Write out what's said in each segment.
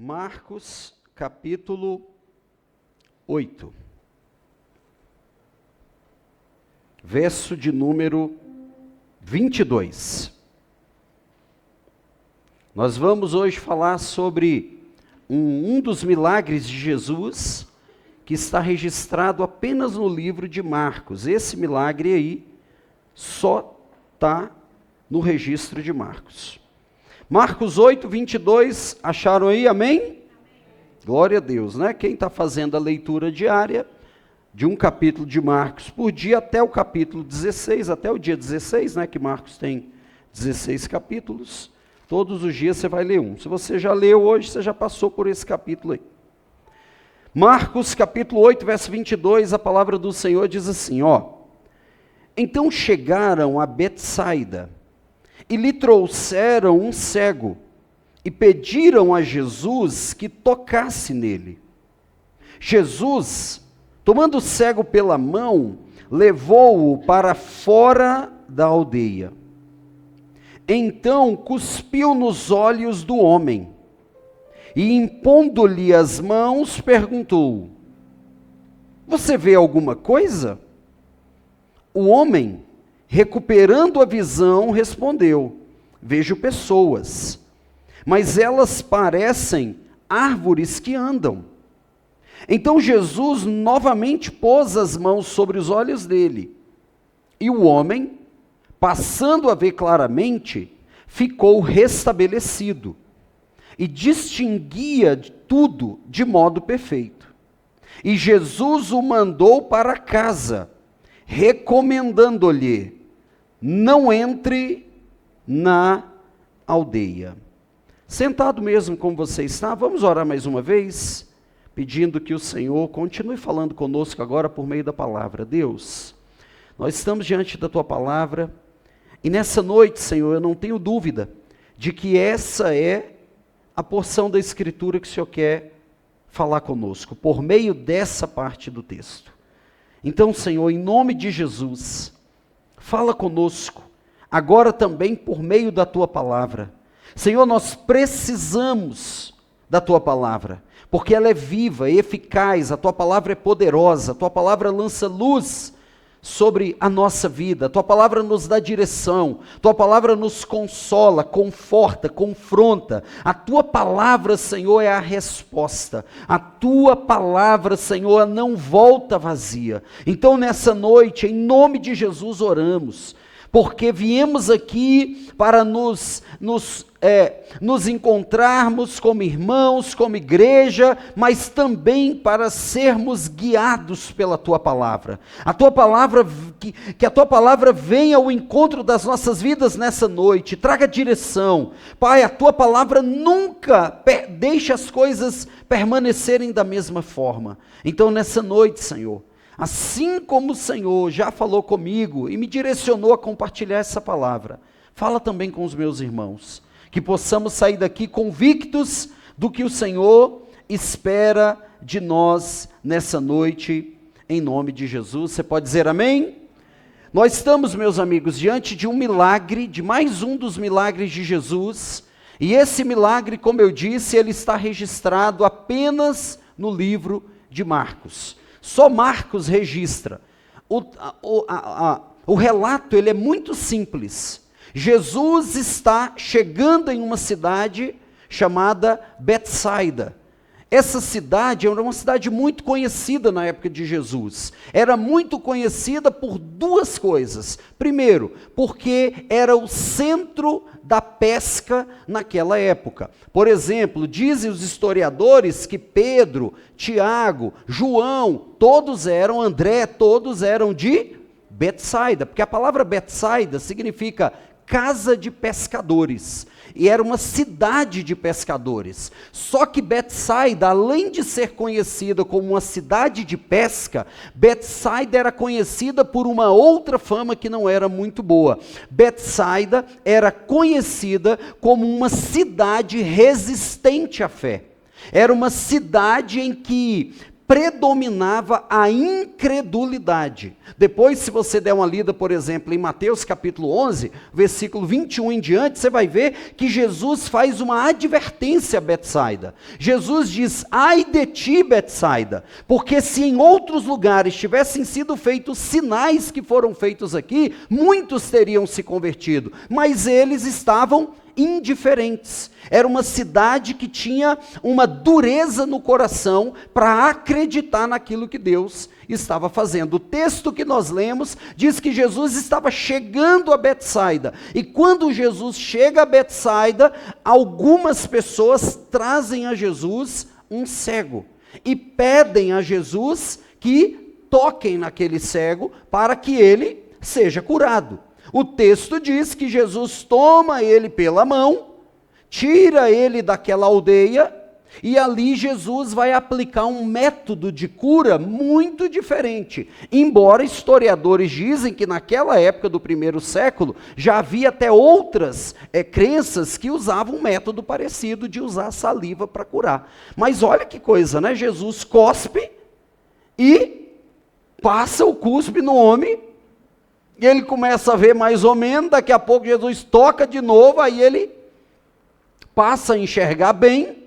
Marcos, capítulo 8, verso de número 22. Nós vamos hoje falar sobre um dos milagres de Jesus, que está registrado apenas no livro de Marcos. Esse milagre aí só está no registro de Marcos. Marcos 8, 22, acharam aí, amém? Amém. Glória a Deus, né? Quem está fazendo a leitura diária de um capítulo de Marcos por dia até o capítulo 16, até o dia 16, né? Que Marcos tem 16 capítulos, todos os dias você vai ler um. Se você já leu hoje, você já passou por esse capítulo aí. Marcos capítulo 8, verso 22, a palavra do Senhor diz assim, Então chegaram a Betsaida, e lhe trouxeram um cego, e pediram a Jesus que tocasse nele. Jesus, tomando o cego pela mão, levou-o para fora da aldeia. Então cuspiu nos olhos do homem, e impondo-lhe as mãos, perguntou: Você vê alguma coisa? O homem, recuperando a visão, respondeu: Vejo pessoas, mas elas parecem árvores que andam. Então Jesus novamente pôs as mãos sobre os olhos dele, e o homem, passando a ver claramente, ficou restabelecido, e distinguia tudo de modo perfeito. E Jesus o mandou para casa, recomendando-lhe: não entre na aldeia. Sentado mesmo como você está, vamos orar mais uma vez, pedindo que o Senhor continue falando conosco agora por meio da palavra. Deus, nós estamos diante da Tua palavra, e nessa noite, Senhor, eu não tenho dúvida de que essa é a porção da Escritura que o Senhor quer falar conosco, por meio dessa parte do texto. Então, Senhor, em nome de Jesus, fala conosco, agora também por meio da Tua palavra. Senhor, nós precisamos da Tua palavra, porque ela é viva, eficaz, a Tua palavra é poderosa, a Tua palavra lança luz sobre a nossa vida, a Tua palavra nos dá direção, a Tua palavra nos consola, conforta, confronta. A Tua palavra, Senhor, é a resposta. A Tua palavra, Senhor, não volta vazia. Então nessa noite, em nome de Jesus, oramos, porque viemos aqui para nos encontrarmos como irmãos, como igreja, mas também para sermos guiados pela Tua palavra. A Tua palavra, que a Tua palavra venha ao encontro das nossas vidas nessa noite, traga direção. Pai, a Tua palavra nunca deixa as coisas permanecerem da mesma forma. Então nessa noite, Senhor, assim como o Senhor já falou comigo e me direcionou a compartilhar essa palavra, fala também com os meus irmãos, que possamos sair daqui convictos do que o Senhor espera de nós nessa noite, em nome de Jesus. Você pode dizer amém? Nós estamos, meus amigos, diante de um milagre, de mais um dos milagres de Jesus, e esse milagre, como eu disse, ele está registrado apenas no livro de Marcos. Só Marcos registra. O relato ele é muito simples. Jesus está chegando em uma cidade chamada Betsaida. Essa cidade era uma cidade muito conhecida na época de Jesus. Era muito conhecida por duas coisas. Primeiro, porque era o centro da pesca naquela época. Por exemplo, dizem os historiadores que Pedro, Tiago, João, André, todos eram de Betsaida, porque a palavra Betsaida significa casa de pescadores, e era uma cidade de pescadores. Só que Betsaida, além de ser conhecida como uma cidade de pesca, Betsaida era conhecida por uma outra fama que não era muito boa. Betsaida era conhecida como uma cidade resistente à fé. Era uma cidade em que predominava a incredulidade. Depois, se você der uma lida, por exemplo, em Mateus capítulo 11, versículo 21 em diante, você vai ver que Jesus faz uma advertência a Betsaida. Jesus diz: ai de ti, Betsaida, porque se em outros lugares tivessem sido feitos sinais que foram feitos aqui, muitos teriam se convertido, mas eles estavam indiferentes. Era uma cidade que tinha uma dureza no coração para acreditar naquilo que Deus estava fazendo. O texto que nós lemos diz que Jesus estava chegando a Betsaida, e quando Jesus chega a Betsaida, algumas pessoas trazem a Jesus um cego e pedem a Jesus que toquem naquele cego para que ele seja curado. O texto diz que Jesus toma ele pela mão, tira ele daquela aldeia, e ali Jesus vai aplicar um método de cura muito diferente. Embora historiadores dizem que naquela época do primeiro século, já havia até outras crenças que usavam um método parecido de usar saliva para curar. Mas olha que coisa, né? Jesus cospe e passa o cuspe no homem, e ele começa a ver mais ou menos, daqui a pouco Jesus toca de novo, aí ele passa a enxergar bem,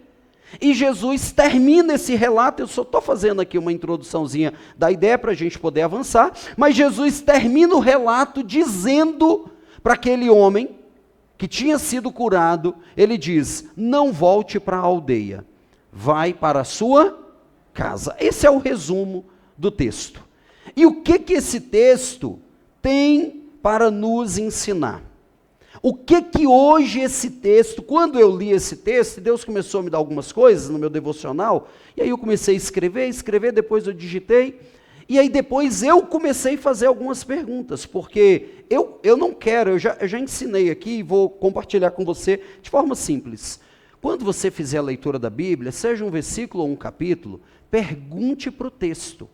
e Jesus termina esse relato. Eu só estou fazendo aqui uma introduçãozinha da ideia para a gente poder avançar, mas Jesus termina o relato dizendo para aquele homem que tinha sido curado, ele diz: não volte para a aldeia, vai para a sua casa. Esse é o resumo do texto. E o que esse texto tem para nos ensinar? O que hoje esse texto, quando eu li esse texto, Deus começou a me dar algumas coisas no meu devocional, e aí eu comecei a escrever, depois eu digitei, e aí depois eu comecei a fazer algumas perguntas, porque eu não quero, eu já ensinei aqui e vou compartilhar com você de forma simples. Quando você fizer a leitura da Bíblia, seja um versículo ou um capítulo, pergunte para o texto,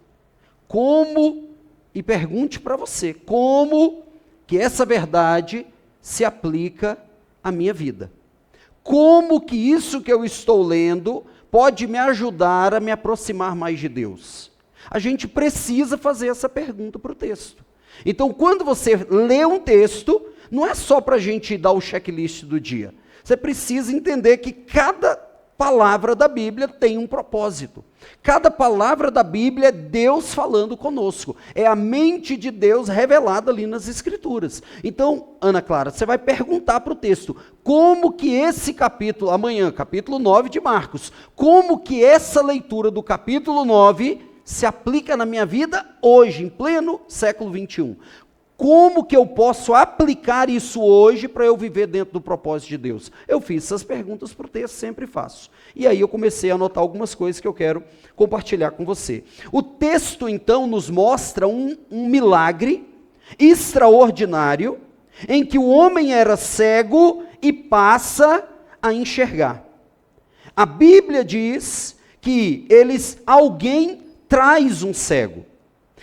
e pergunte para você, como que essa verdade se aplica à minha vida? Como que isso que eu estou lendo pode me ajudar a me aproximar mais de Deus? A gente precisa fazer essa pergunta para o texto. Então, quando você lê um texto, não é só para a gente dar o checklist do dia. Você precisa entender que cada palavra da Bíblia tem um propósito. Cada palavra da Bíblia é Deus falando conosco. É a mente de Deus revelada ali nas Escrituras. Então, Ana Clara, você vai perguntar para o texto, como que esse capítulo, amanhã, capítulo 9 de Marcos, como que essa leitura do capítulo 9 se aplica na minha vida hoje, em pleno século 21? Como que eu posso aplicar isso hoje para eu viver dentro do propósito de Deus? Eu fiz essas perguntas para o texto, sempre faço. E aí eu comecei a anotar algumas coisas que eu quero compartilhar com você. O texto, então, nos mostra um milagre extraordinário, em que o homem era cego e passa a enxergar. A Bíblia diz que alguém traz um cego.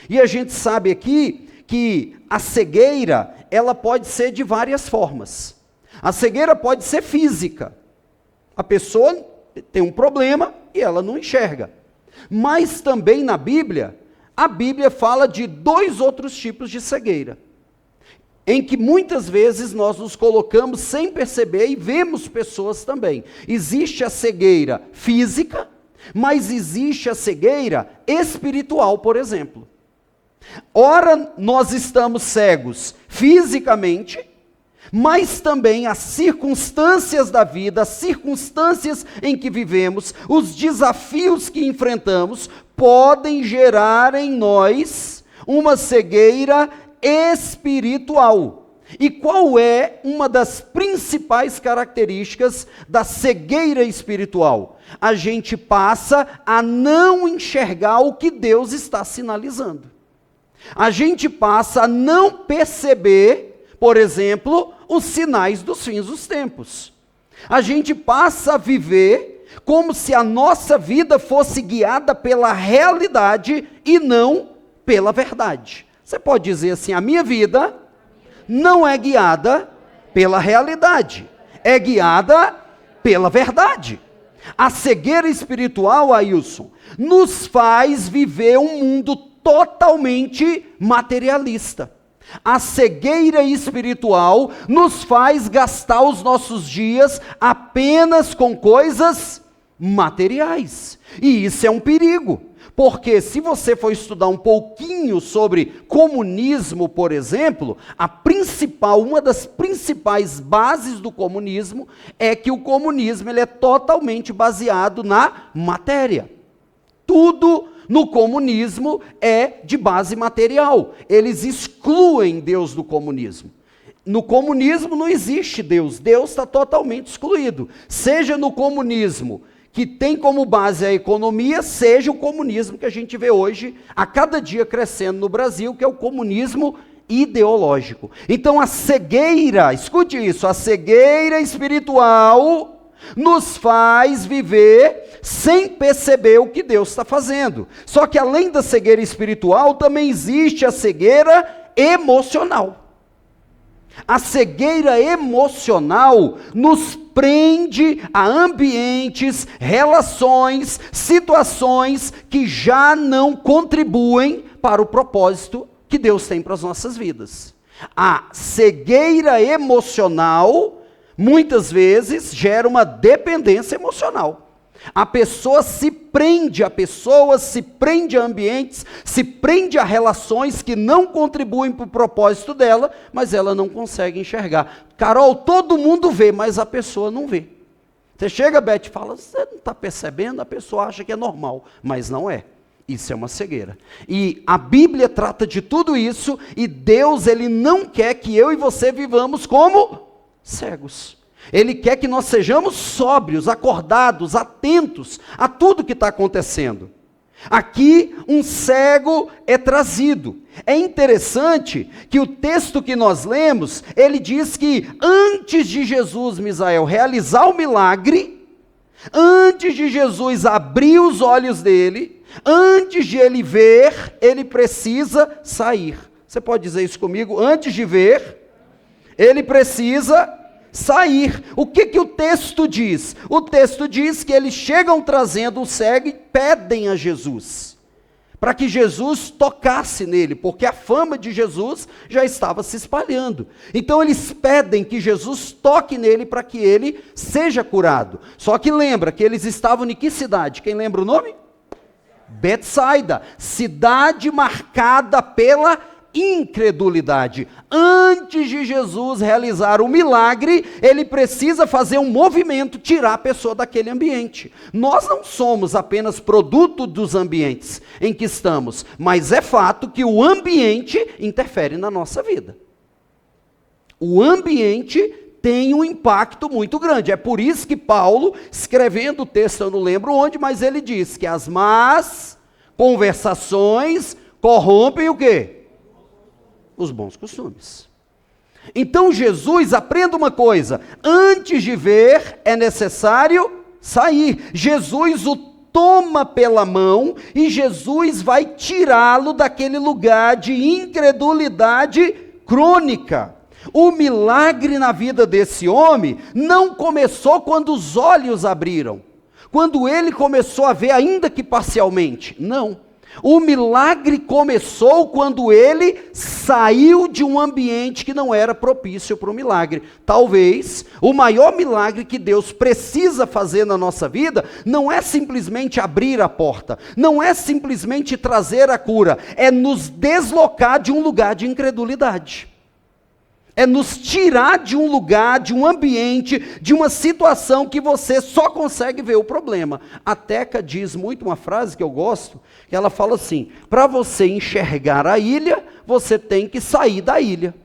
E a gente sabe aqui que a cegueira, ela pode ser de várias formas. A cegueira pode ser física. A pessoa tem um problema e ela não enxerga. Mas também na Bíblia, a Bíblia fala de 2 outros tipos de cegueira, em que muitas vezes nós nos colocamos sem perceber e vemos pessoas também. Existe a cegueira física, mas existe a cegueira espiritual, por exemplo. Ora, nós estamos cegos fisicamente, mas também as circunstâncias da vida, as circunstâncias em que vivemos, os desafios que enfrentamos, podem gerar em nós uma cegueira espiritual. E qual é uma das principais características da cegueira espiritual? A gente passa a não enxergar o que Deus está sinalizando. A gente passa a não perceber, por exemplo, os sinais dos fins dos tempos. A gente passa a viver como se a nossa vida fosse guiada pela realidade e não pela verdade. Você pode dizer assim: a minha vida não é guiada pela realidade, é guiada pela verdade. A cegueira espiritual, Ailson, nos faz viver um mundo totalmente materialista. A cegueira espiritual nos faz gastar os nossos dias apenas com coisas materiais. E isso é um perigo. Porque se você for estudar um pouquinho sobre comunismo, por exemplo, uma das principais bases do comunismo é que o comunismo ele é totalmente baseado na matéria. Tudo no comunismo é de base material. Eles excluem Deus do comunismo. No comunismo não existe Deus. Deus está totalmente excluído. Seja no comunismo que tem como base a economia, seja o comunismo que a gente vê hoje, a cada dia crescendo no Brasil, que é o comunismo ideológico. Então a cegueira, escute isso, a cegueira espiritual nos faz viver sem perceber o que Deus está fazendo. Só que além da cegueira espiritual, também existe a cegueira emocional. A cegueira emocional nos prende a ambientes, relações, situações que já não contribuem para o propósito que Deus tem para as nossas vidas. A cegueira emocional, muitas vezes, gera uma dependência emocional. A pessoa se prende a pessoas, se prende a ambientes, se prende a relações que não contribuem para o propósito dela, mas ela não consegue enxergar. Carol, todo mundo vê, mas a pessoa não vê. Você chega, Beth, e fala, você não está percebendo? A pessoa acha que é normal, mas não é. Isso é uma cegueira. E a Bíblia trata de tudo isso, e Deus, Ele não quer que eu e você vivamos como cegos. Ele quer que nós sejamos sóbrios, acordados, atentos a tudo que está acontecendo. Aqui um cego é trazido. É interessante que o texto que nós lemos, ele diz que antes de Jesus, Misael, realizar o milagre, antes de Jesus abrir os olhos dele, antes de ele ver, ele precisa sair. Você pode dizer isso comigo? Antes de ver, ele precisa sair. O que o texto diz? O texto diz que eles chegam trazendo o cego e pedem a Jesus, para que Jesus tocasse nele, porque a fama de Jesus já estava se espalhando. Então eles pedem que Jesus toque nele para que ele seja curado. Só que lembra que eles estavam em que cidade? Quem lembra o nome? Betsaida, cidade marcada pela incredulidade. Antes de Jesus realizar o milagre, ele precisa fazer um movimento, tirar a pessoa daquele ambiente. Nós não somos apenas produto dos ambientes em que estamos, mas é fato que o ambiente interfere na nossa vida. O ambiente tem um impacto muito grande. É por isso que Paulo, escrevendo o texto, eu não lembro onde, mas ele diz que as más conversações corrompem o quê? Os bons costumes. Então Jesus, aprenda uma coisa, antes de ver é necessário sair. Jesus o toma pela mão e Jesus vai tirá-lo daquele lugar de incredulidade crônica. O milagre na vida desse homem não começou quando os olhos abriram, quando ele começou a ver ainda que parcialmente, não. O milagre começou quando ele saiu de um ambiente que não era propício para o milagre. Talvez o maior milagre que Deus precisa fazer na nossa vida não é simplesmente abrir a porta, não é simplesmente trazer a cura, é nos deslocar de um lugar de incredulidade. É nos tirar de um lugar, de um ambiente, de uma situação que você só consegue ver o problema. A Teca diz muito uma frase que eu gosto, que ela fala assim, para você enxergar a ilha, você tem que sair da ilha.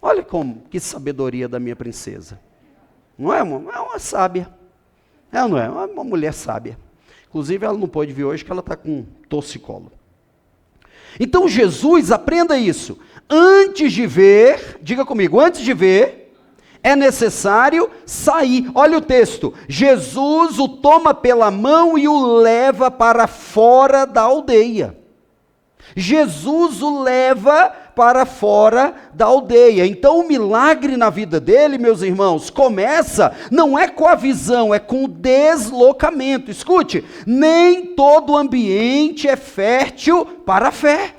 Olha que sabedoria da minha princesa. Não é uma sábia. Ela não é uma mulher sábia. Inclusive ela não pode vir hoje, porque ela está com torcicolo. Então Jesus, aprenda isso. Antes de ver, diga comigo, antes de ver, é necessário sair. Olha o texto, Jesus o toma pela mão e o leva para fora da aldeia. Jesus o leva para fora da aldeia. Então o milagre na vida dele, meus irmãos, começa, não é com a visão, é com o deslocamento. Escute, nem todo ambiente é fértil para a fé.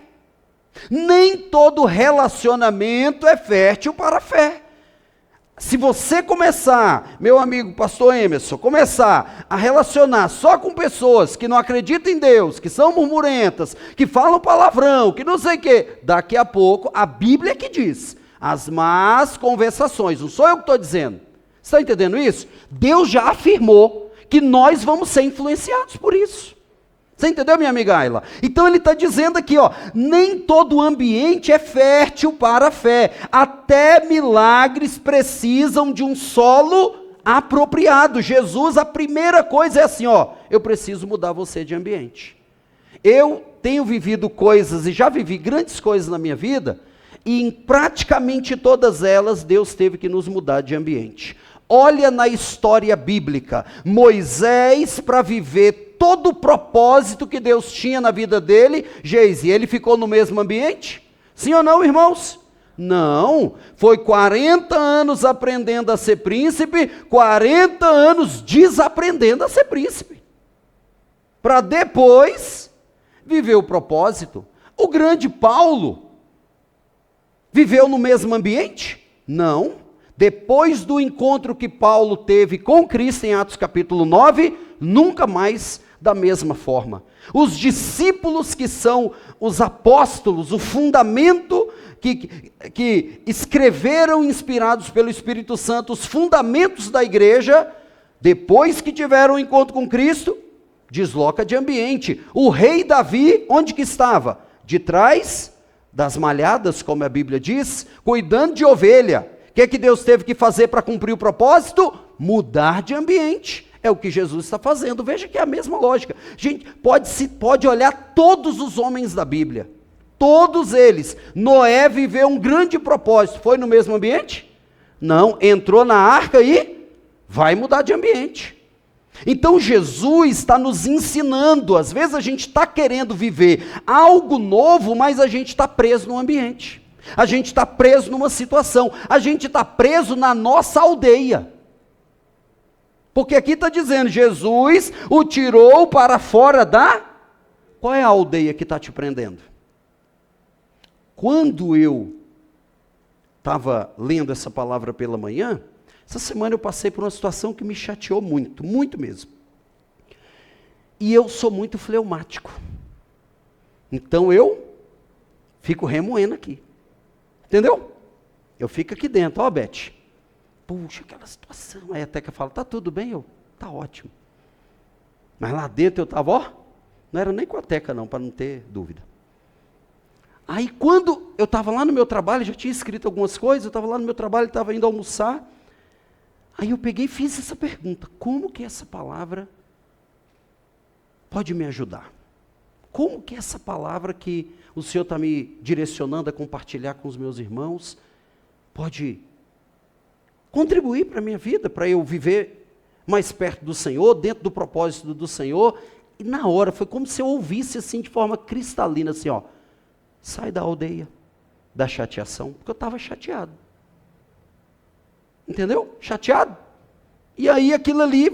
Nem todo relacionamento é fértil para a fé. Se você começar, meu amigo pastor Emerson, começar a relacionar só com pessoas que não acreditam em Deus, que são murmurentas, que falam palavrão, que não sei o quê, daqui a pouco, a Bíblia que diz, as más conversações, não sou eu que estou dizendo. Você está entendendo isso? Deus já afirmou que nós vamos ser influenciados por isso. Você entendeu, minha amiga Ayla? Então ele está dizendo aqui, ó, nem todo ambiente é fértil para a fé. Até milagres precisam de um solo apropriado. Jesus, a primeira coisa é assim, ó, eu preciso mudar você de ambiente. Eu tenho vivido coisas e já vivi grandes coisas na minha vida, e em praticamente todas elas Deus teve que nos mudar de ambiente. Olha na história bíblica, Moisés, para viver todo o propósito que Deus tinha na vida dele, Geise, ele ficou no mesmo ambiente? Sim ou não, irmãos? Não, foi 40 anos aprendendo a ser príncipe, 40 anos desaprendendo a ser príncipe, para depois viver o propósito. O grande Paulo viveu no mesmo ambiente? Não. Depois do encontro que Paulo teve com Cristo em Atos capítulo 9, nunca mais da mesma forma. Os discípulos que são os apóstolos, o fundamento que escreveram inspirados pelo Espírito Santo, os fundamentos da igreja, depois que tiveram um encontro com Cristo, desloca de ambiente. O rei Davi, onde que estava? De trás das malhadas, como a Bíblia diz, cuidando de ovelha. O que Deus teve que fazer para cumprir o propósito? Mudar de ambiente. É o que Jesus está fazendo. Veja que é a mesma lógica. Gente, pode olhar todos os homens da Bíblia. Todos eles. Noé viveu um grande propósito. Foi no mesmo ambiente? Não. Entrou na arca e vai mudar de ambiente. Então Jesus está nos ensinando. Às vezes a gente está querendo viver algo novo, mas a gente está preso no ambiente. A gente está preso numa situação. A gente está preso na nossa aldeia. Porque aqui está dizendo, Jesus o tirou para fora da... Qual é a aldeia que está te prendendo? Quando eu estava lendo essa palavra pela manhã, essa semana eu passei por uma situação que me chateou muito, muito mesmo. E eu sou muito fleumático. Então eu fico remoendo aqui. Entendeu? Eu fico aqui dentro, ó Beth. Puxa, aquela situação. Aí a Teca fala, tá tudo bem? Tá ótimo. Mas lá dentro eu estava, ó, não era nem com a Teca não, para não ter dúvida. Aí quando eu estava lá no meu trabalho, já tinha escrito algumas coisas, eu estava lá no meu trabalho, estava indo almoçar, aí eu peguei e fiz essa pergunta, como que essa palavra pode me ajudar? Como que essa palavra que o Senhor está me direcionando a compartilhar com os meus irmãos, pode contribuir para a minha vida, para eu viver mais perto do Senhor, dentro do propósito do Senhor? E na hora, foi como se eu ouvisse assim, de forma cristalina, assim, ó, sai da aldeia, da chateação, porque eu estava chateado. Entendeu? Chateado. E aí aquilo ali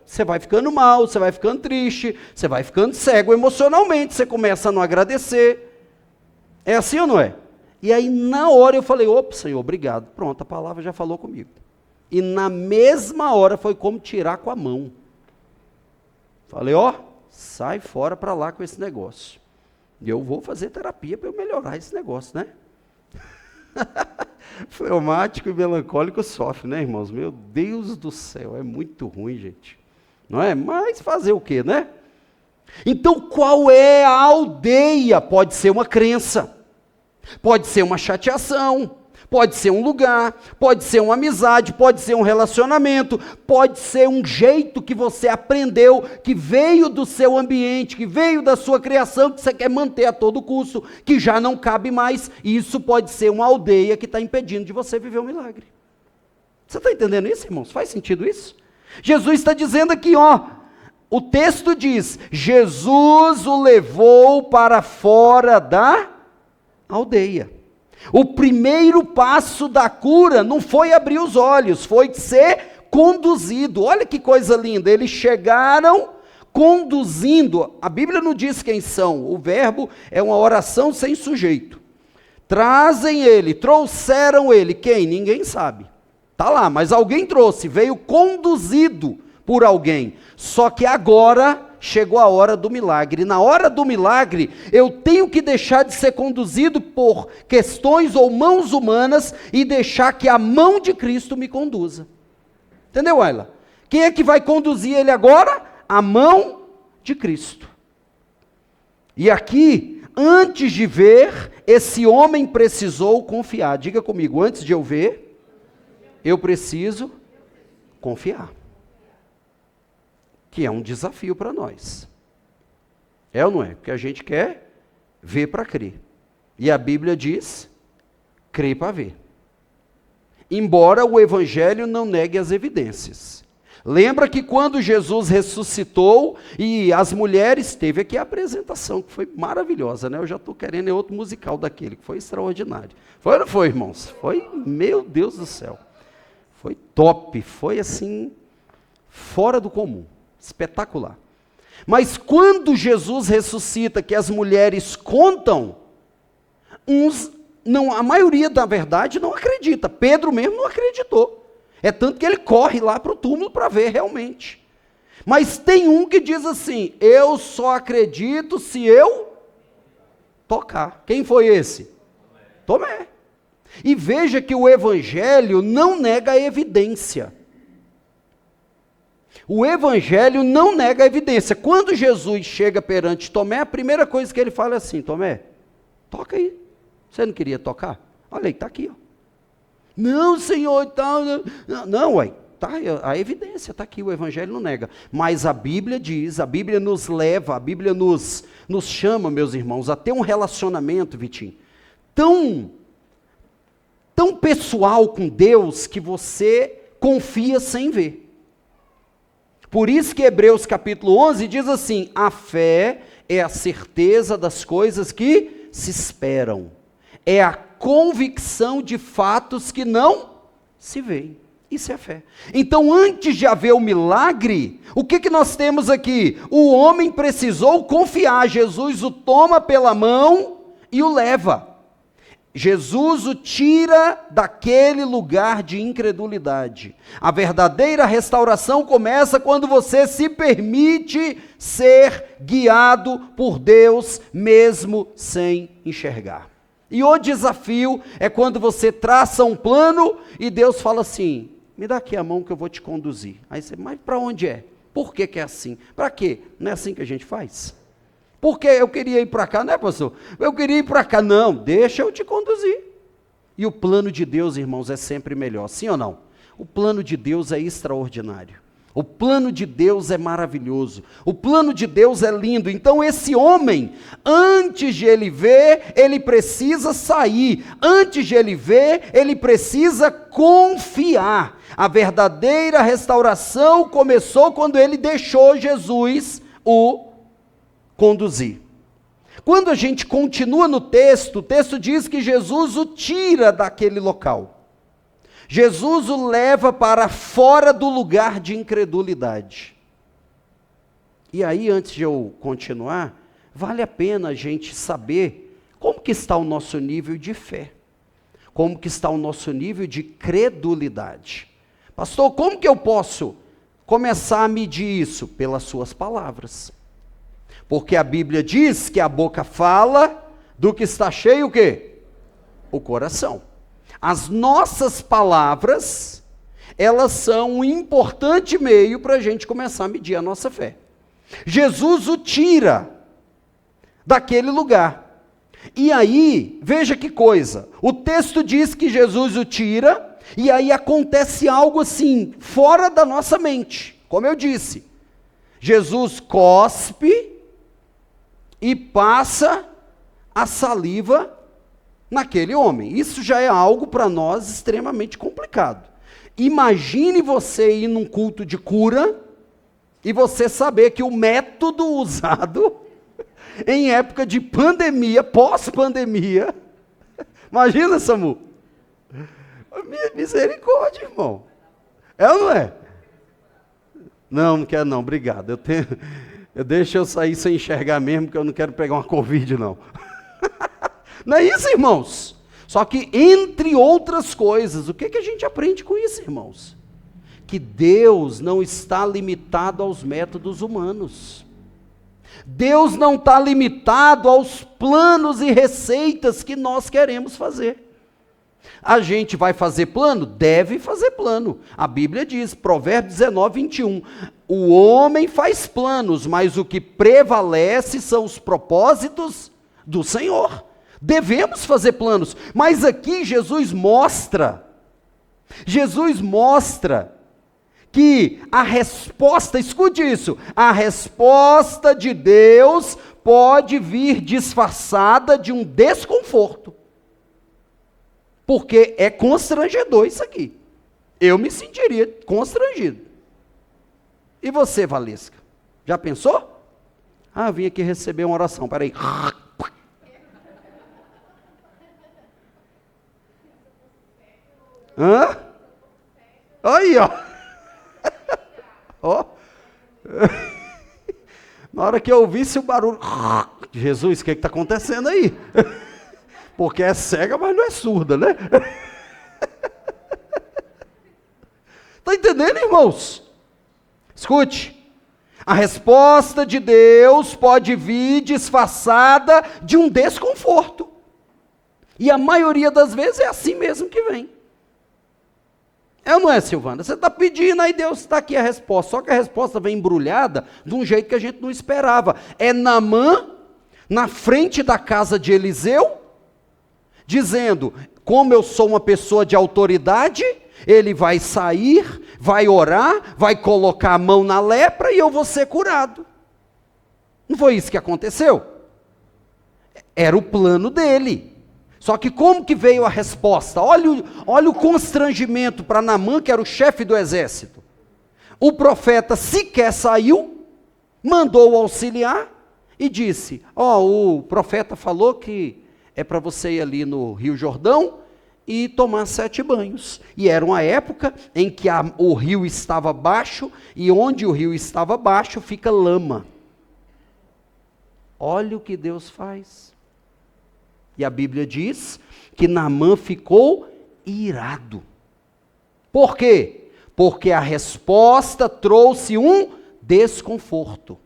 você vai ficando mal, você vai ficando triste, você vai ficando cego emocionalmente, você começa a não agradecer. É assim ou não é? E aí na hora eu falei, opa, Senhor, obrigado. Pronto, a palavra já falou comigo. E na mesma hora foi como tirar com a mão. Falei, ó, sai fora para lá com esse negócio. E eu vou fazer terapia para eu melhorar esse negócio, né? Fleumático e melancólico sofre, né, irmãos? Meu Deus do céu, é muito ruim, gente. Não é? Mas fazer o quê, né? Então, qual é a aldeia? Pode ser uma crença, pode ser uma chateação, pode ser um lugar, pode ser uma amizade, pode ser um relacionamento, pode ser um jeito que você aprendeu, que veio do seu ambiente, que veio da sua criação, que você quer manter a todo custo, que já não cabe mais. Isso pode ser uma aldeia que está impedindo de você viver um milagre. Você está entendendo isso, irmãos? Faz sentido isso? Jesus está dizendo aqui, ó, o texto diz, Jesus o levou para fora da aldeia. O primeiro passo da cura não foi abrir os olhos, foi ser conduzido. Olha que coisa linda, eles chegaram conduzindo. A Bíblia não diz quem são, o verbo é uma oração sem sujeito. Trazem ele, trouxeram ele, quem? Ninguém sabe. Está lá, mas alguém trouxe, veio conduzido por alguém. Só que agora chegou a hora do milagre. Na hora do milagre, eu tenho que deixar de ser conduzido por questões ou mãos humanas e deixar que a mão de Cristo me conduza. Entendeu, Ayla? Quem é que vai conduzir ele agora? A mão de Cristo. E aqui, antes de ver, esse homem precisou confiar. Diga comigo, antes de eu ver, eu preciso confiar. Que é um desafio para nós. É ou não é? Porque a gente quer ver para crer. E a Bíblia diz, crer para ver. Embora o Evangelho não negue as evidências. Lembra que quando Jesus ressuscitou e as mulheres, teve aqui a apresentação, que foi maravilhosa, né? Eu já estou querendo outro musical daquele, que foi extraordinário. Foi ou não foi, irmãos? Foi, meu Deus do céu. Foi top, foi assim, fora do comum. Espetacular. Mas quando Jesus ressuscita, que as mulheres contam, a maioria da verdade não acredita. Pedro mesmo não acreditou. É tanto que ele corre lá para o túmulo para ver realmente. Mas tem um que diz assim, eu só acredito se eu tocar. Quem foi esse? Tomé. E veja que o Evangelho não nega a evidência. O Evangelho não nega a evidência. Quando Jesus chega perante Tomé, a primeira coisa que ele fala é assim, Tomé, toca aí. Você não queria tocar? Olha aí, está aqui. Ó. Não, Senhor, tal. Não, ué, tá, a evidência está aqui, o Evangelho não nega. Mas a Bíblia diz, a Bíblia nos leva, a Bíblia nos chama, meus irmãos, a ter um relacionamento, Vitinho, tão pessoal com Deus que você confia sem ver. Por isso que Hebreus capítulo 11 diz assim, a fé é a certeza das coisas que se esperam, é a convicção de fatos que não se veem. Isso é fé. Então, antes de haver o milagre, o que nós temos aqui? O homem precisou confiar, Jesus o toma pela mão e o leva. Jesus o tira daquele lugar de incredulidade. A verdadeira restauração começa quando você se permite ser guiado por Deus, mesmo sem enxergar. E o desafio é quando você traça um plano e Deus fala assim, me dá aqui a mão que eu vou te conduzir. Aí você, mas para onde é? Por que é assim? Para quê? Não é assim que a gente faz? Porque eu queria ir para cá, né, pastor? Eu queria ir para cá. Não, deixa eu te conduzir. E o plano de Deus, irmãos, é sempre melhor. Sim ou não? O plano de Deus é extraordinário. O plano de Deus é maravilhoso. O plano de Deus é lindo. Então esse homem, antes de ele ver, ele precisa sair. Antes de ele ver, ele precisa confiar. A verdadeira restauração começou quando ele deixou Jesus o conduzir. Quando a gente continua no texto, o texto diz que Jesus o tira daquele local. Jesus o leva para fora do lugar de incredulidade. E aí, antes de eu continuar, vale a pena a gente saber como que está o nosso nível de fé. Como que está o nosso nível de credulidade. Pastor, como que eu posso começar a medir isso? Pelas suas palavras. Porque a Bíblia diz que a boca fala do que está cheio o quê? O coração. As nossas palavras, elas são um importante meio para a gente começar a medir a nossa fé. Jesus o tira daquele lugar. E aí, veja que coisa, o texto diz que Jesus o tira, e aí acontece algo assim, fora da nossa mente. Como eu disse, Jesus cospe e passa a saliva naquele homem. Isso já é algo para nós extremamente complicado. Imagine você ir num culto de cura e você saber que o método usado em época de pandemia, pós-pandemia, Imagina, Samu. Misericórdia, irmão. É ou não é? Não quero não, obrigado. Deixa eu sair sem enxergar mesmo, porque eu não quero pegar uma Covid, não. Não é isso, irmãos? Só que, entre outras coisas, o que a gente aprende com isso, irmãos? Que Deus não está limitado aos métodos humanos. Deus não está limitado aos planos e receitas que nós queremos fazer. A gente vai fazer plano? Deve fazer plano. A Bíblia diz, Provérbios 19, 21, o homem faz planos, mas o que prevalece são os propósitos do Senhor. Devemos fazer planos, mas aqui Jesus mostra que a resposta, escute isso, a resposta de Deus pode vir disfarçada de um desconforto. Porque é constrangedor isso aqui. Eu me sentiria constrangido. E você, Valesca? Já pensou? Eu vim aqui receber uma oração, peraí. Hã? Aí, ó. Ó. Na hora que eu ouvisse o barulho, Jesus, o que está acontecendo aí? Porque é cega, mas não é surda, né? Está entendendo, irmãos? Escute, a resposta de Deus pode vir disfarçada de um desconforto. E a maioria das vezes é assim mesmo que vem. É ou não é, Silvana? Você está pedindo, aí Deus está aqui a resposta. Só que a resposta vem embrulhada de um jeito que a gente não esperava. É Naamã, na frente da casa de Eliseu, dizendo, como eu sou uma pessoa de autoridade, ele vai sair, vai orar, vai colocar a mão na lepra e eu vou ser curado. Não foi isso que aconteceu? Era o plano dele. Só que como que veio a resposta? Olha o constrangimento para Naamã, que era o chefe do exército. O profeta sequer saiu, mandou o auxiliar e disse, o profeta falou que é para você ir ali no Rio Jordão e tomar 7 banhos. E era uma época em que o rio estava baixo, e onde o rio estava baixo fica lama. Olha o que Deus faz. E a Bíblia diz que Naamã ficou irado. Por quê? Porque a resposta trouxe um desconforto.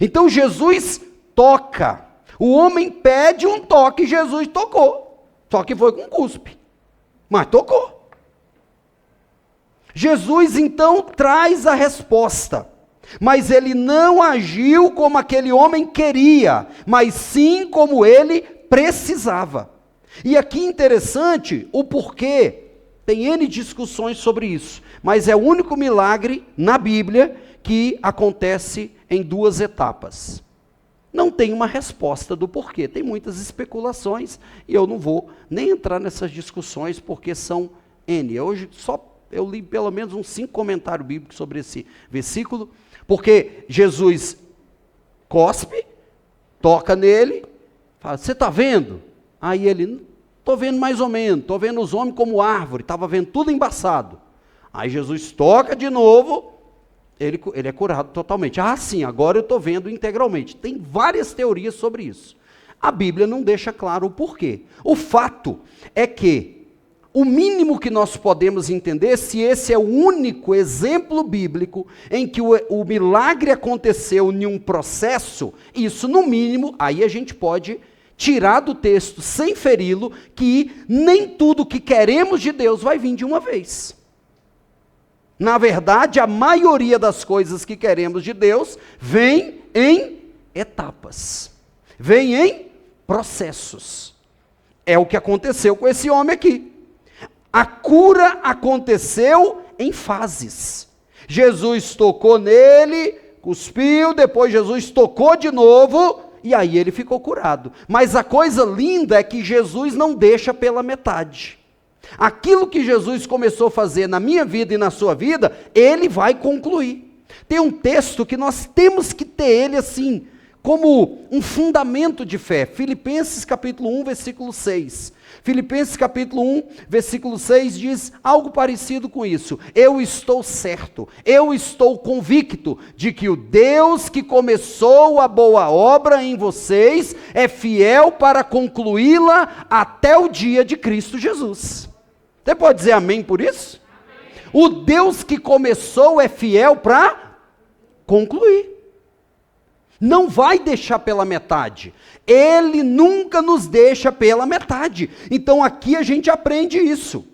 Então Jesus toca. O homem pede um toque, Jesus tocou. Só que foi com cuspe. Mas tocou. Jesus então traz a resposta. Mas ele não agiu como aquele homem queria, mas sim como ele precisava. E aqui interessante o porquê. Tem N discussões sobre isso, mas é o único milagre na Bíblia que acontece em 2 etapas. Não tem uma resposta do porquê, tem muitas especulações, e eu não vou nem entrar nessas discussões, porque são N. Hoje eu li pelo menos uns 5 comentários bíblicos sobre esse versículo, porque Jesus cospe, toca nele, fala, você está vendo? Aí ele, estou vendo mais ou menos, estou vendo os homens como árvore, estava vendo tudo embaçado. Aí Jesus toca de novo, ele é curado totalmente. Sim, agora eu estou vendo integralmente. Tem várias teorias sobre isso. A Bíblia não deixa claro o porquê. O fato é que o mínimo que nós podemos entender, se esse é o único exemplo bíblico em que o milagre aconteceu em um processo, isso no mínimo, aí a gente pode tirar do texto, sem feri-lo, que nem tudo que queremos de Deus vai vir de uma vez. Na verdade, a maioria das coisas que queremos de Deus vem em etapas, vem em processos. É o que aconteceu com esse homem aqui. A cura aconteceu em fases. Jesus tocou nele, cuspiu, depois Jesus tocou de novo, e aí ele ficou curado. Mas a coisa linda é que Jesus não deixa pela metade. Aquilo que Jesus começou a fazer na minha vida e na sua vida, ele vai concluir. Tem um texto que nós temos que ter ele assim, como um fundamento de fé. Filipenses capítulo 1, versículo 6. Filipenses capítulo 1, versículo 6 diz algo parecido com isso. Eu estou certo, eu estou convicto de que o Deus que começou a boa obra em vocês é fiel para concluí-la até o dia de Cristo Jesus. Você pode dizer amém por isso? Amém. O Deus que começou é fiel para concluir. Não vai deixar pela metade. Ele nunca nos deixa pela metade. Então aqui a gente aprende isso.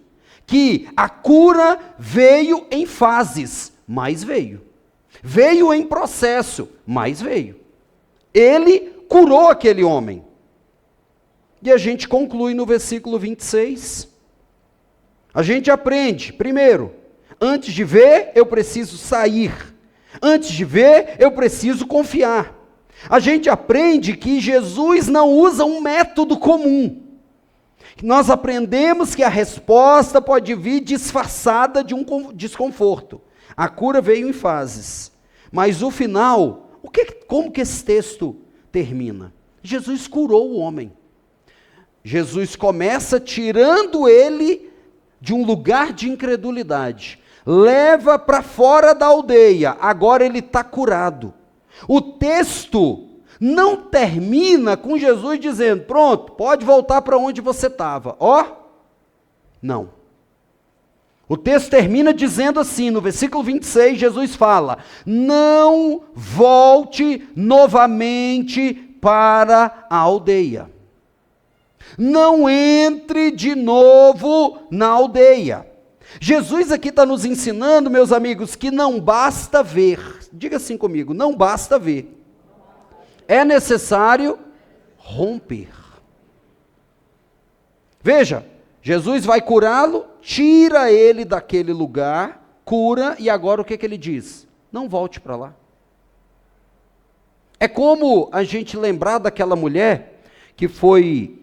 Que a cura veio em fases, mas veio. Veio em processo, mas veio. Ele curou aquele homem. E a gente conclui no versículo 26. A gente aprende, primeiro, antes de ver, eu preciso sair. Antes de ver, eu preciso confiar. A gente aprende que Jesus não usa um método comum. Nós aprendemos que a resposta pode vir disfarçada de um desconforto. A cura veio em fases. Mas o final, como que esse texto termina? Jesus curou o homem. Jesus começa tirando ele de um lugar de incredulidade. Leva para fora da aldeia, agora ele está curado. O texto não termina com Jesus dizendo, pronto, pode voltar para onde você estava. Não. O texto termina dizendo assim, no versículo 26, Jesus fala, não volte novamente para a aldeia. Não entre de novo na aldeia. Jesus aqui está nos ensinando, meus amigos, que não basta ver. Diga assim comigo, não basta ver. É necessário romper. Veja, Jesus vai curá-lo, tira ele daquele lugar, cura, e agora o que ele diz? Não volte para lá. É como a gente lembrar daquela mulher que foi...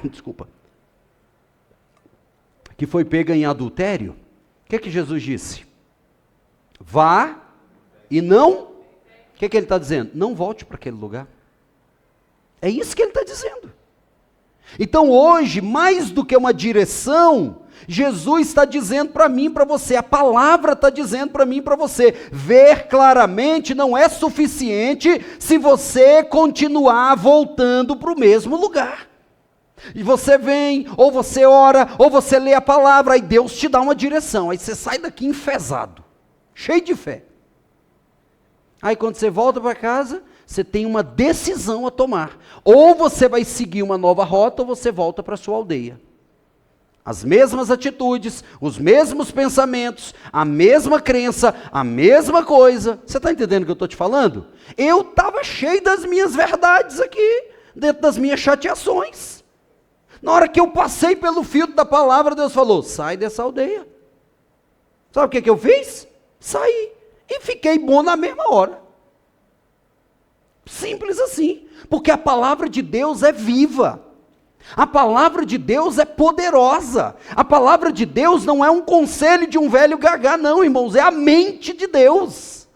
Desculpa. Que foi pega em adultério. O que Jesus disse? Vá e não... O que ele está dizendo? Não volte para aquele lugar. É isso que ele está dizendo. Então hoje, mais do que uma direção, Jesus está dizendo para mim e para você, a palavra está dizendo para mim e para você, ver claramente não é suficiente se você continuar voltando para o mesmo lugar. E você vem, ou você ora, ou você lê a palavra, aí Deus te dá uma direção, aí você sai daqui enfesado, cheio de fé. Aí quando você volta para casa, você tem uma decisão a tomar. Ou você vai seguir uma nova rota, ou você volta para a sua aldeia. As mesmas atitudes, os mesmos pensamentos, a mesma crença, a mesma coisa. Você está entendendo o que eu estou te falando? Eu estava cheio das minhas verdades aqui, dentro das minhas chateações. Na hora que eu passei pelo filtro da palavra, Deus falou, sai dessa aldeia. Sabe o que eu fiz? Saí. E fiquei bom na mesma hora. Simples assim. Porque a palavra de Deus é viva. A palavra de Deus é poderosa. A palavra de Deus não é um conselho de um velho gagá, não, irmãos. É a mente de Deus.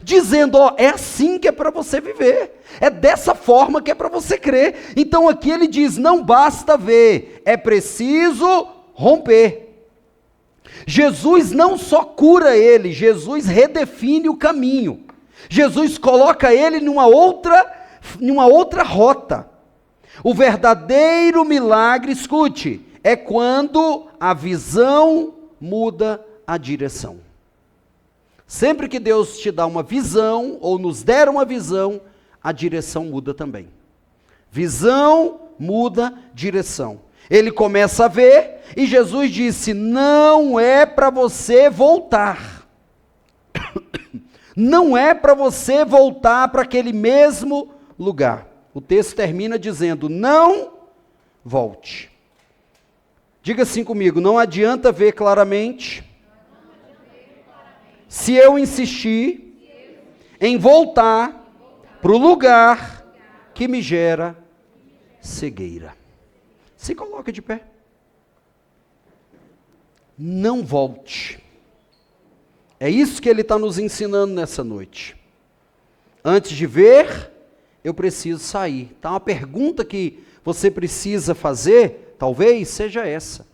Dizendo, é assim que é para você viver. É dessa forma que é para você crer. Então aqui ele diz, não basta ver, é preciso romper. Jesus não só cura ele, Jesus redefine o caminho. Jesus coloca ele numa outra rota. O verdadeiro milagre, escute, é quando a visão muda a direção. Sempre que Deus te dá uma visão, ou nos der uma visão, a direção muda também. Visão muda direção. Ele começa a ver, e Jesus disse, não é para você voltar. Não é para você voltar para aquele mesmo lugar. O texto termina dizendo, não volte. Diga assim comigo, não adianta ver claramente, se eu insistir em voltar para o lugar que me gera cegueira. Se coloca de pé. Não volte. É isso que ele está nos ensinando nessa noite. Antes de ver, eu preciso sair. Então a pergunta que você precisa fazer, talvez, seja essa: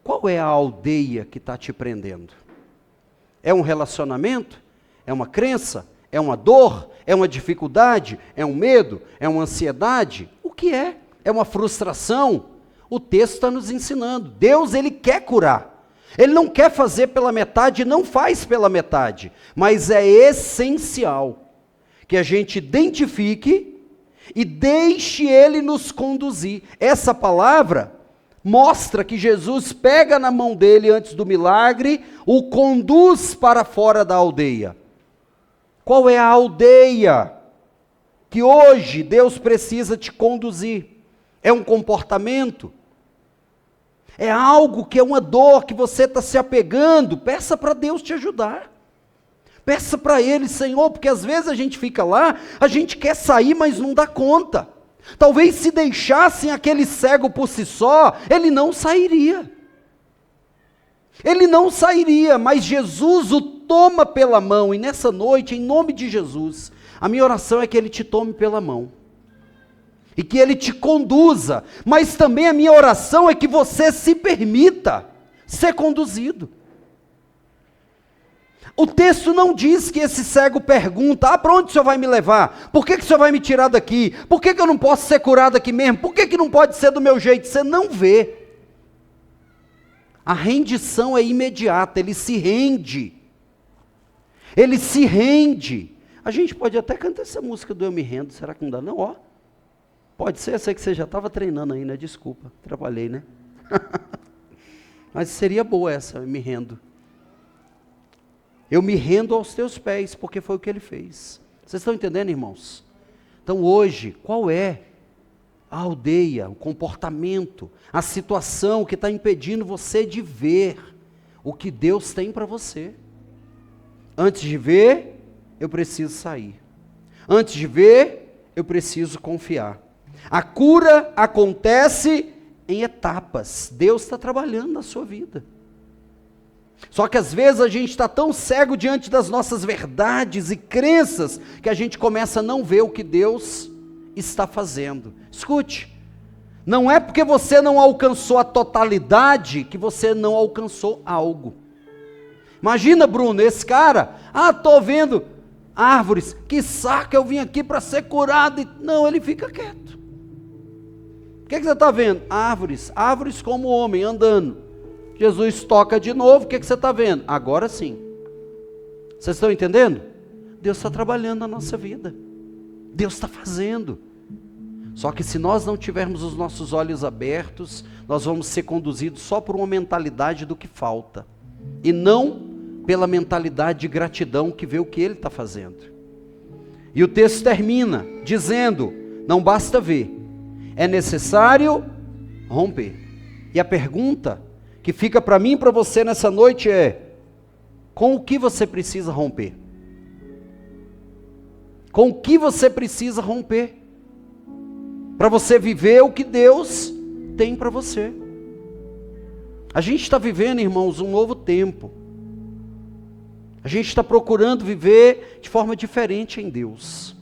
qual é a aldeia que está te prendendo? É um relacionamento? É uma crença? É uma dor? É uma dificuldade? É um medo? É uma ansiedade? O que é? É uma frustração? O texto está nos ensinando. Deus, Ele quer curar. Ele não quer fazer pela metade, não faz pela metade. Mas é essencial que a gente identifique e deixe Ele nos conduzir. Essa palavra mostra que Jesus pega na mão dele antes do milagre, o conduz para fora da aldeia. Qual é a aldeia que hoje Deus precisa te conduzir? É um comportamento? É algo que é uma dor que você está se apegando? Peça para Deus te ajudar. Peça para Ele, Senhor, porque às vezes a gente fica lá, a gente quer sair, mas não dá conta. Talvez se deixassem aquele cego por si só, ele não sairia. Ele não sairia, mas Jesus o toma pela mão, e nessa noite, em nome de Jesus, a minha oração é que Ele te tome pela mão, e que Ele te conduza, mas também a minha oração é que você se permita ser conduzido. O texto não diz que esse cego pergunta: para onde o Senhor vai me levar? Por que o Senhor vai me tirar daqui? Por que eu não posso ser curado aqui mesmo? Por que não pode ser do meu jeito? Você não vê. A rendição é imediata, ele se rende. Ele se rende. A gente pode até cantar essa música do Eu Me Rendo, será que não dá não? Ó, pode ser, eu sei que você já estava treinando aí, né? Desculpa, trabalhei, né? Mas seria boa essa, Eu Me Rendo. Eu me rendo aos teus pés, porque foi o que Ele fez. Vocês estão entendendo, irmãos? Então hoje, qual é a aldeia, o comportamento, a situação que está impedindo você de ver o que Deus tem para você? Antes de ver, eu preciso sair. Antes de ver, eu preciso confiar. A cura acontece em etapas. Deus está trabalhando na sua vida. Só que às vezes a gente está tão cego diante das nossas verdades e crenças, que a gente começa a não ver o que Deus está fazendo. Escute, não é porque você não alcançou a totalidade, que você não alcançou algo. Imagina, Bruno, esse cara, estou vendo árvores, que saco, eu vim aqui para ser curado. Não, ele fica quieto. O que você está vendo? Árvores, árvores como homem, andando. Jesus toca de novo, o que você está vendo? Agora sim. Vocês estão entendendo? Deus está trabalhando na nossa vida. Deus está fazendo. Só que se nós não tivermos os nossos olhos abertos, nós vamos ser conduzidos só por uma mentalidade do que falta. E não pela mentalidade de gratidão que vê o que Ele está fazendo. E o texto termina dizendo, não basta ver, é necessário romper. E a pergunta que fica para mim e para você nessa noite é: com o que você precisa romper? Com o que você precisa romper? Para você viver o que Deus tem para você. A gente está vivendo, irmãos, um novo tempo. A gente está procurando viver de forma diferente em Deus.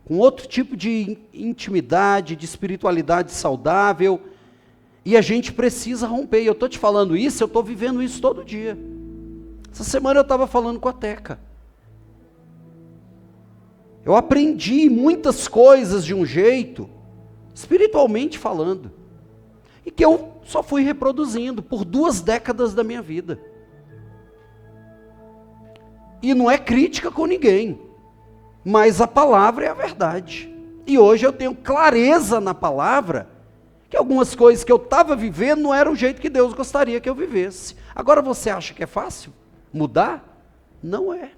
Com outro tipo de intimidade, de espiritualidade saudável. E a gente precisa romper. E eu estou te falando isso, eu estou vivendo isso todo dia. Essa semana eu estava falando com a Teca. Eu aprendi muitas coisas de um jeito, espiritualmente falando, e que eu só fui reproduzindo por 2 décadas da minha vida. E não é crítica com ninguém, mas a palavra é a verdade. E hoje eu tenho clareza na palavra, que algumas coisas que eu estava vivendo não era o jeito que Deus gostaria que eu vivesse. Agora você acha que é fácil mudar? Não é.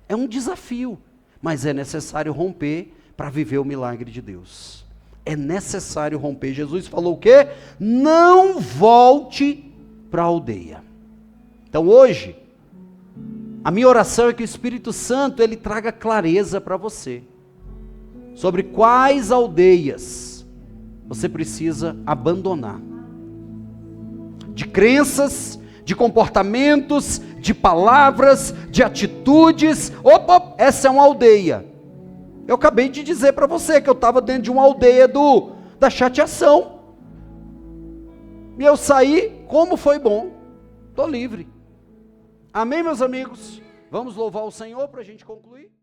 É um desafio, mas é necessário romper para viver o milagre de Deus. É necessário romper. Jesus falou o quê? Não volte para a aldeia. Então hoje, a minha oração é que o Espírito Santo, ele traga clareza para você, sobre quais aldeias você precisa abandonar, de crenças, de comportamentos, de palavras, de atitudes. Opa, essa é uma aldeia. Eu acabei de dizer para você que eu estava dentro de uma aldeia da chateação. E eu saí, como foi bom. Estou livre. Amém, meus amigos? Vamos louvar o Senhor para a gente concluir?